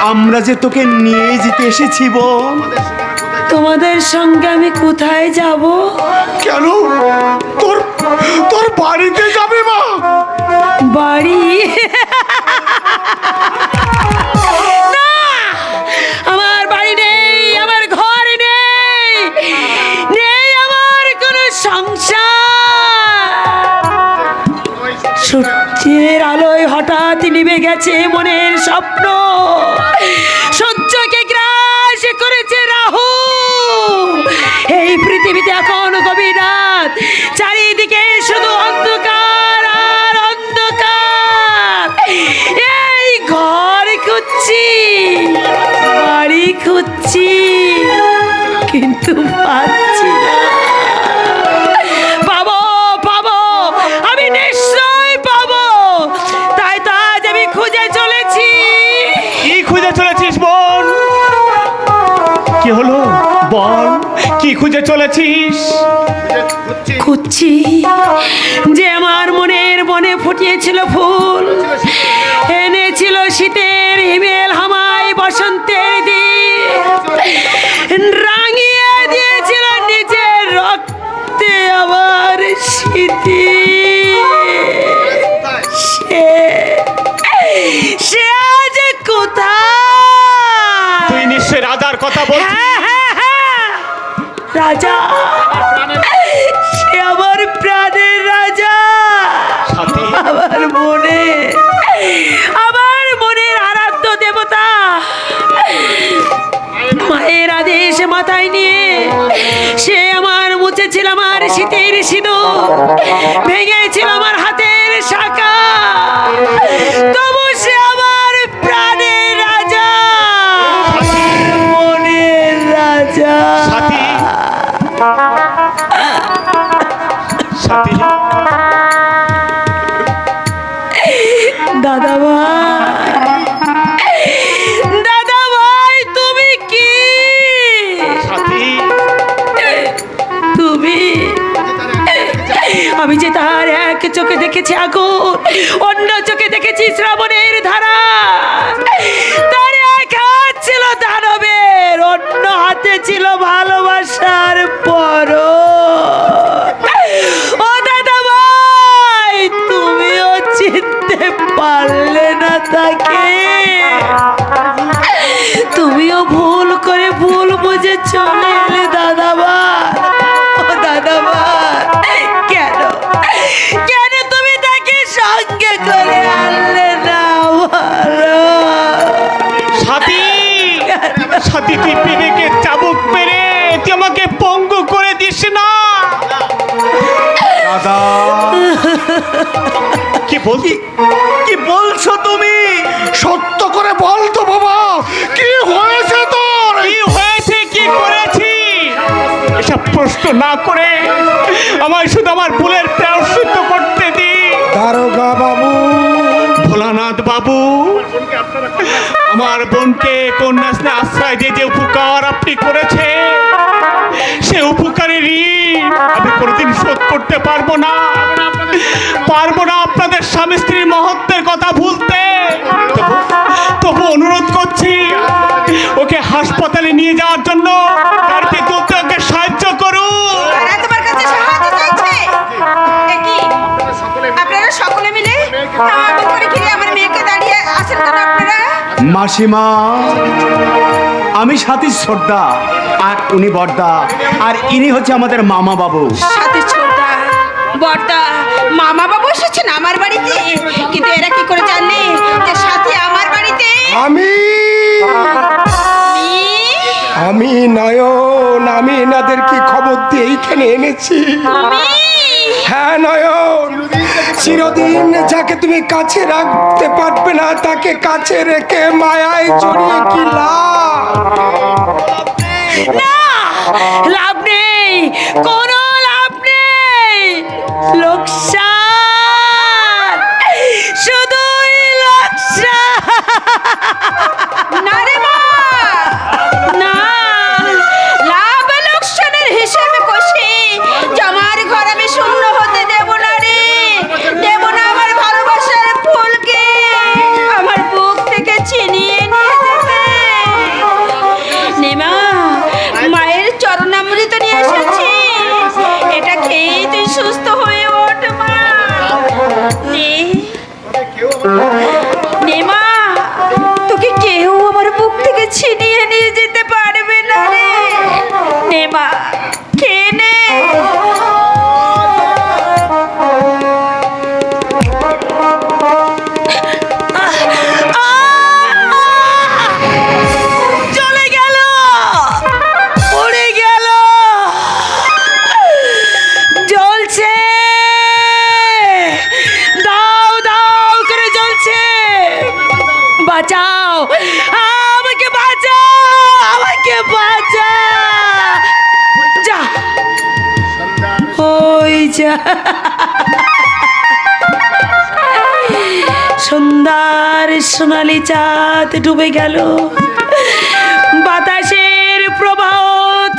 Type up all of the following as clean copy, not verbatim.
আমরা যে তোকে নিয়ে যেতে এসেছি বোন। তোমাদের সঙ্গে আমি কোথায় যাব? কেন? তোর তোর বাড়িতে যাবে মা। বাড়ি? না, আমার বাড়ি নেই, আমার ঘর নেই, নেই আমার কোনো সংসার। সূর্যের আলোয় হঠাৎ নিভে গেছে মনের স্বপ্ন, সূর্যকে গ্রাস করেছে রাহু। এই পৃথিবীতে এখন গভীর রাত, চারিদিকে শুধু অন্ধকার আর অন্ধকার। এই ঘর খুঁজছি, বাড়ি খুঁজছি, কিন্তু পাচ্ছি না। পাবো পাবো, আমি নিশ্চয় পাবো, তাই তো আজ আমি খুঁজে চলেছি। কি খুঁজে চলেছিস বোন? কি হলো বল, কি খুঁজে চলেছিস? খুঁজছি যে আমার মনের বনে ফুটিয়েছিল ফুল, এনেছিল শীতের হিমেল হামায় বসন্তের দিন, রাঙিয়ে দিয়েছিল নিজের রক্তে আমার স্মৃতি। সে আজ কোথায়? তুই নিশ্চয় রাজার কথা বলছিস। রাজা, সে আমার প্রাণের রাজা, সাথী, আমার মনের আরাধ্য দেবতা। মায়ের আদেশ মাথায় নিয়ে সে আমার মুছেছিল আমার শীতের সিঁদুর, ভেঙেছিল আমার হাতের শাখা, তবু সে আমার প্রাণের রাজা, মনের রাজা। সাথী, সাথী, দাদা ভাই, দাদা ভাই, তুমি কি? সাথী, তুমি? আমি যে তার এক চোখে দেখেছি আগুন, অন্য চোখে দেখেছি শ্রাবণের ধারা। তার এক হাত ছিল দানবের, অন্য হাতে ছিল ভালোবাসার পরশ। ও দাদা ভাই, তুমিও চিনতে পারলে না তাকে? তুমিও ভুল করে ভুল বুঝে চলে এলে দাদা ভাই। ও দাদা ভাই, কেন কেন তুমি তাকে সঙ্গে করে আনলে না? বলো। সাথী, সাথী, তুই বিবেকের চাবুক মেরে তুই আমাকে পঙ্গু করে দিস না। দাদা, কি বলছি? কি বলছো তুমি? সত্য করে বল তো বাবা, কি হয়েছে তোর? কি হয়েছে, কি করেছি? এসব প্রশ্ন না করে আমায় শুধু আমার ভুলের প্রায়শ্চিত্ত করতে দি। দারোগা বাবু, ভোলানাথ বাবু, আমার বোনকে কন্যাশ্রী আশ্রয় দিয়ে যে উপকার আপনি করেছে, সে উপকারের ঋণ আমি কোনোদিন শোধ করতে পারবো না, পারবো না আপনাদের স্বামী স্ত্রীর মহত্বের কথা ভুলতে। তবু অনুরোধ করছি, ওকে হাসপাতালে নিয়ে যাওয়ার জন্য গাড়িতে তুলতে ওকে সাহায্য করুন। তোমার কাছে সাহায্য চাইছে? আপনারা সকলে মিলে আমাকে করে ঘিরে আমার মেয়েকে দাঁড়িয়ে আছেন কেন আপনারা? মাসিমা, আমি সাথী শ্রদ্ধা, আর উনি বর্দা, আর ইনি হচ্ছে আমাদের মামা বাবু। সাথী ছোটদা, বড়দা, মামা বাবু এসেছেন আমার বাড়িতে, কিন্তু এরা কি করে জানলে যে সাথী আমার বাড়িতে? আমি নয়ন, আমি এনাদের কি খবর দিয়ে এইখানে এনেছি। হ্যাঁ নয়ন, চিরদিন যাকে তুমি কাছে রাখতে পারবে না তাকে কাছে রেখে মায়ায় জড়িয়ে কি লাভ? না, লাভ নেই, কোনো লাভ নেই, লোকসান, শুধুই লোকসান। না রে মা, না, লাভ লোকসানের হিসেবে কষে আমার ঘর আমি শূন্য হতে দেব না রে, দেব না আমার ভালোবাসার ফুলকে আমার বুক থেকে ছিনিয়ে নিয়ে যেতে। ছিনিয়ে নিয়ে যেতে পারবে না রে। নে মা, খেয়ে নে। চলে গেল, পড়ে গেল, জ্বলছে, দাও দাও করে জ্বলছে। বাঁচাও, আমাকে বাঁচাও, আমাকে বাঁচা। যা, ওই যা, সুন্দর সোনালি চাঁদ ডুবে গেল, বাতাসের প্রবাহ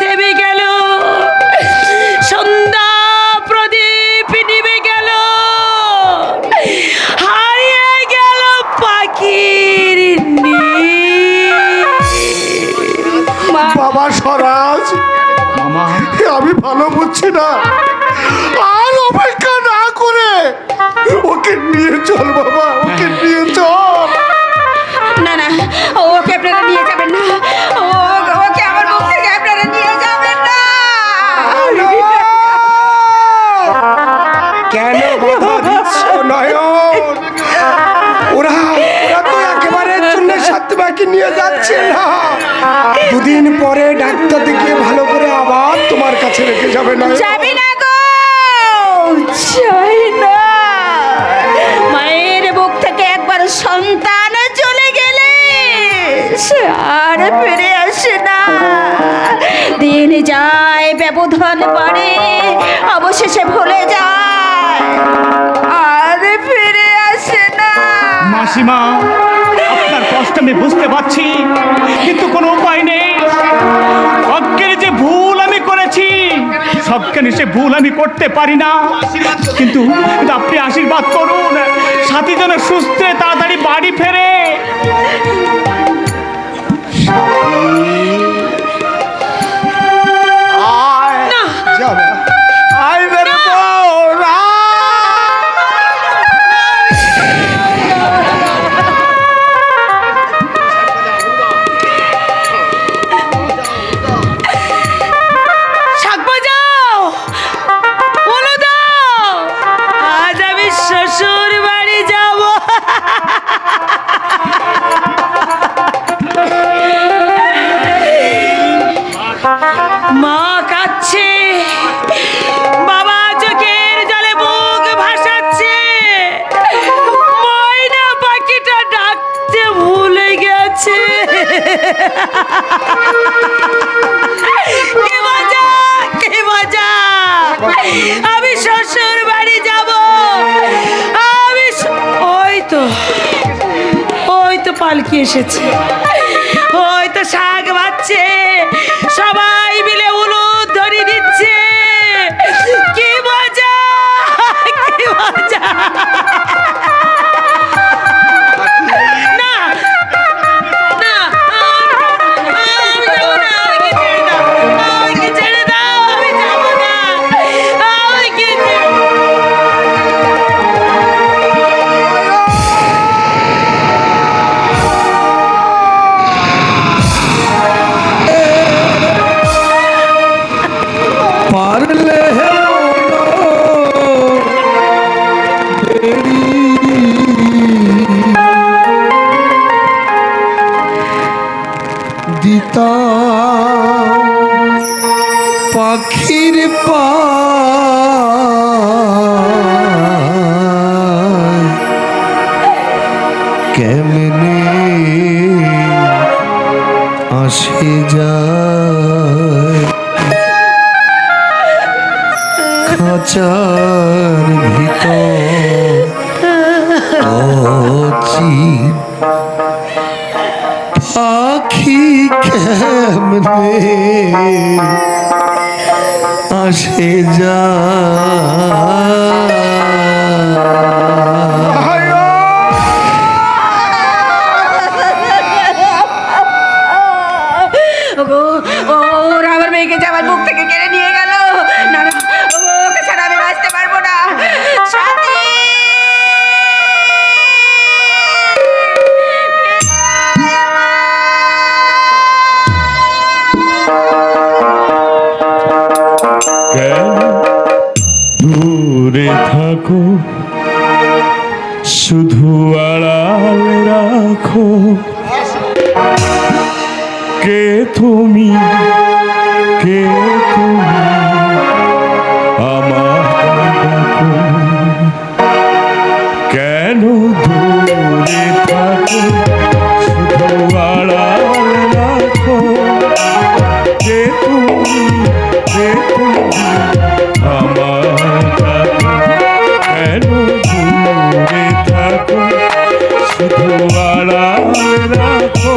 থেমে গেল, সন্ধ্যা প্রদীপ নিভে গেল, হারিয়ে গেল পাখির বাবা স্বরাজ, মামা আমি ভালো বুঝছি না, আর অপেক্ষা না করে ওকে নিয়ে চল বাবা, ওকে নিয়ে চল। না না, ওকে আপনারা নিয়ে যাবেন না। ওকে আমার মুখ থেকে আপনারা নিয়ে যাবেন না। কেন বাধা দিচ্ছ নয়ন? ওরা ওরা তো একেবারে জন্য সাথে নিয়ে যাচ্ছে না, দুদিন পরে ডাক্তার দেখিয়ে ভালো করে আবার তোমার কাছে রেখে যাবে নয়ন। যাবি না গো, যাই না। মায়ের বুক থেকে একবার সন্তান চলে গেলে সে আর ফিরে আসে না। দিন যায়, ব্যবধান বাড়ে, অবশেষে ভুলে যায়, আর ফিরে আসে না। মাসিমা, আপনার কষ্ট আমি বুঝতে পারছি, কিন্তু কোনো উপায় নেই। অজ্ঞের যে ভুল আমি করেছি, সবখানে সে ভুল আমি করতে পারি না, কিন্তু আপনি আশীর্বাদ করুন, সাথী যেন সুস্থ তাড়াতাড়ি বাড়ি ফেরে। যাবে আয় মেরে বউ, না। শাক বাজাও, বলো দাও, আজ আমি শ্বশুর বাড়ি যাব। মা কাঁদছে, বাবা চোখের জলে মুখ ভাসাচ্ছে, ময়না পাখিটা ডাকতে ভুলে গেছে। কি মজা, কি মজা, আমি শ্বশুর বাড়ি যাব। আমি ওই তো পালকি এসেছে, ওই তো শাক বাচ্ছে, সবাই মিলে উলুদ ধরে দিচ্ছে। কি মজা, কি মজা। না না, আমি যাবো না, আমাকে ছেড়ে দাও, আমাকে ছেড়ে দাও, আমি যাবো না, আমাকে পারলে দিতা পাখির পা কেমনে আসে যায় খাঁচার ভিতর অচিন পাখি কেমনে আসে যায়। ওরা আমার মেয়েকে যে আমার বুক থেকে কেড়ে নিয়ে গেল। না না, ওকে ছাড়া আমি বাঁচতে পারবো না। সাথী, থাকো, শুধু আড়াল রাখো। কে তুমি, কে তুমি আমার ডাকো, কেন দূরে থাকো, শুধু আড়াল রাখো। কে তুমি, কে তুমি আমার ডাকো, কেন দূরে থাকো, শুধু আড়াল রাখো।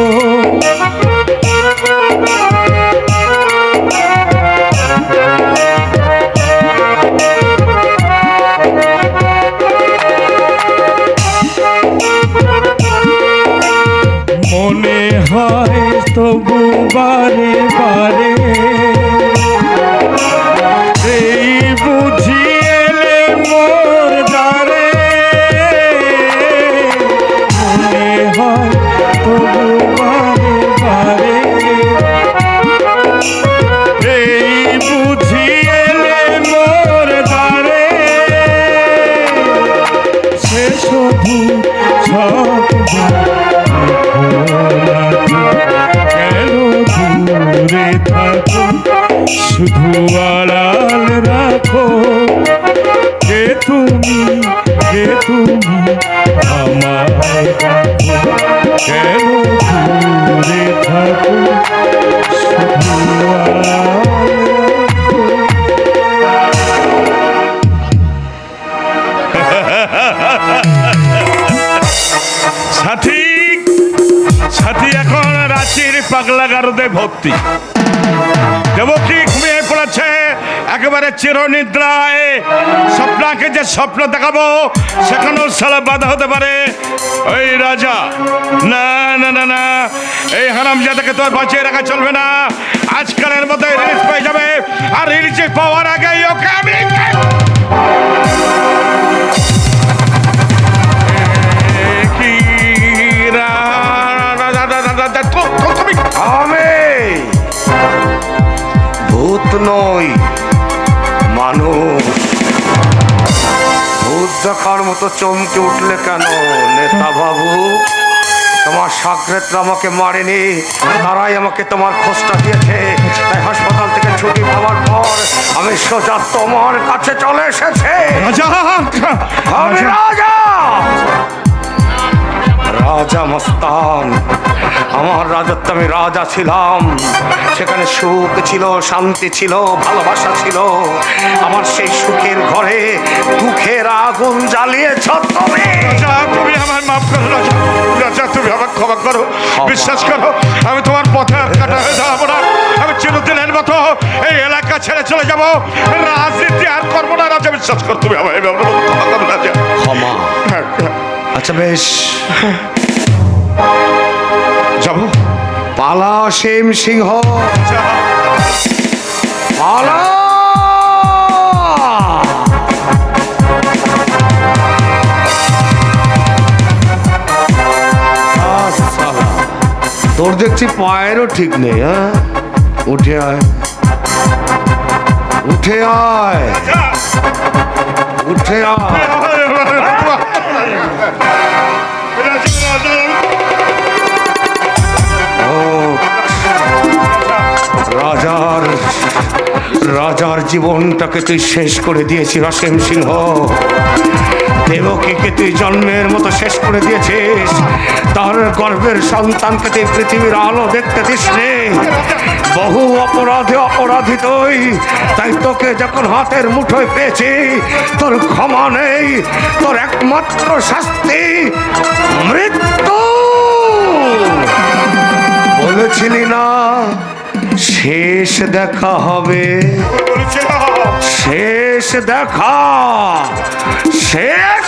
মনে হয় তবু বারে বারে এই বুঝি এলে মোর দ্বারে। মনে হয় তবু বারে বারে এই বুঝি এলে মোর দ্বারে। সে শুধু সব কেন দূরে থাকো, শুধু আড়াল রাখো। কে তুমি, কে তুমি আমার ডাকো, কেন দূরে থাকো, শুধু আড়াল সাথী সাথী এখন রাঁচির পাগলা গারদে ভর্তি। দেবকী ঘুমিয়ে পড়েছে একেবারে চিরনিদ্রায়। স্বপ্নাকে যে স্বপ্ন দেখাবো সেখানেও সালা বাধা হতে পারে। ওই রাজা, না না না না, এই হারামজাদাকে তোর বাঁচিয়ে রাখা চলবে না। আজকালের মতো রিলিজ পেয়ে যাবে, আর রিলিজে পাওয়ার আগে ওকে আমি ভূত নই, মানুষ। ভূত দেখার মতো চমকে উঠলে কেন নেতা বাবু? তোমার সাকরেতরা আমাকে মারেনি, তারাই আমাকে তোমার খোঁজটা দিয়েছে। তাই হাসপাতাল থেকে ছুটি পাওয়ার পর আমি সোজা তোমার কাছে চলে এসেছে। রাজা, আমি রাজা, রাজা মস্তান। আমার রাজত্ব, আমি রাজা ছিলাম। সেখানে সুখ ছিল, শান্তি ছিল, ভালোবাসা ছিল। আমার সেই সুখের ঘরে দুঃখের আগুন জ্বালিয়েছ তুমি। রাজা, তুমি আমার মাফ করো রাজা। রাজা, তুমি আমার ক্ষমা করো। বিশ্বাস করো, আমি তোমার পথে আর কাটা হয়ে দাঁড়াবো না। আমি চিরদিনের মতো এই এলাকা ছেড়ে চলে যাব, রাজনীতি আর করবো না। রাজা, বিশ্বাস করো, তুমি আমার ক্ষমা করো রাজা। ক্ষমা? আচ্ছা বেশ, যাবো। পালা সেম সিংহ, পালা। তোর দেখছি পায়েরও ঠিক নেই। হ্যাঁ, উঠে আয়, উঠে আয়, উঠে আয়। রাজার রাজার জীবনটাকে তুই শেষ করে দিয়েছিস রাসেম সিংহ। দেবকীকে তুই জন্মের মতো শেষ করে দিয়েছিস। তার গর্ভের সন্তানকে তুই পৃথিবীর আলো দেখতে দিস নে। বহু অপরাধে অপরাধী তুই, তাই তোকে যখন হাতের মুঠোয় পেয়েছি, তোর ক্ষমা নেই। তোর একমাত্র শাস্তি মৃত্যু। বলেছিলি না শেষ দেখা হবে? শেষ দেখা, শেষ।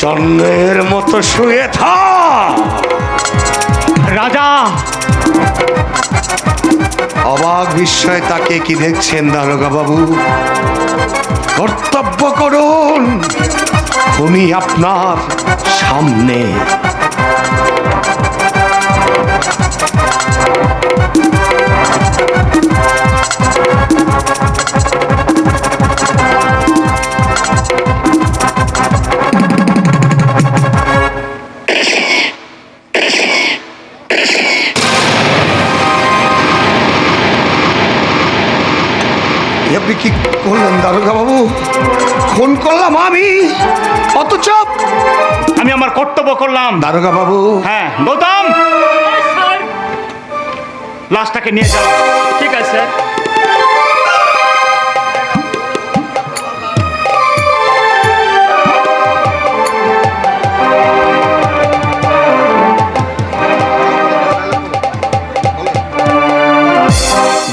জন্মের মতো শুয়ে থাক। রাজা, অবাক বিস্ময়ে তাকে কি দেখছেন দারোগা বাবু? কর্তব্য করুন, উনি আপনার সামনে। আপনি কি করলেন দারোগা বাবু? খুন করলাম আমি, অথচ আমি আমার কর্তব্য করলাম। দারোগা বাবু, হ্যাঁ গৌতম, লাশটাকে নিয়ে যাও। ঠিক আছে স্যার।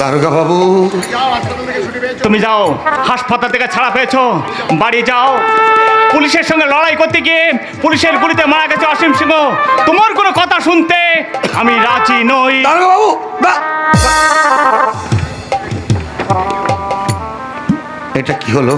দারোগা বাবু, তুমি যাও, হাসপাতাল থেকে ছাড়া পেয়েছো, বাড়ি যাও। পুলিশের সঙ্গে লড়াই করতে গিয়ে পুলিশের গুলিতে মারা গেছে অসীম সিংহ। তোমার কোনো কথা শুনতে আমি রাজি নই। দারোগা বাবু, এটা কি হলো?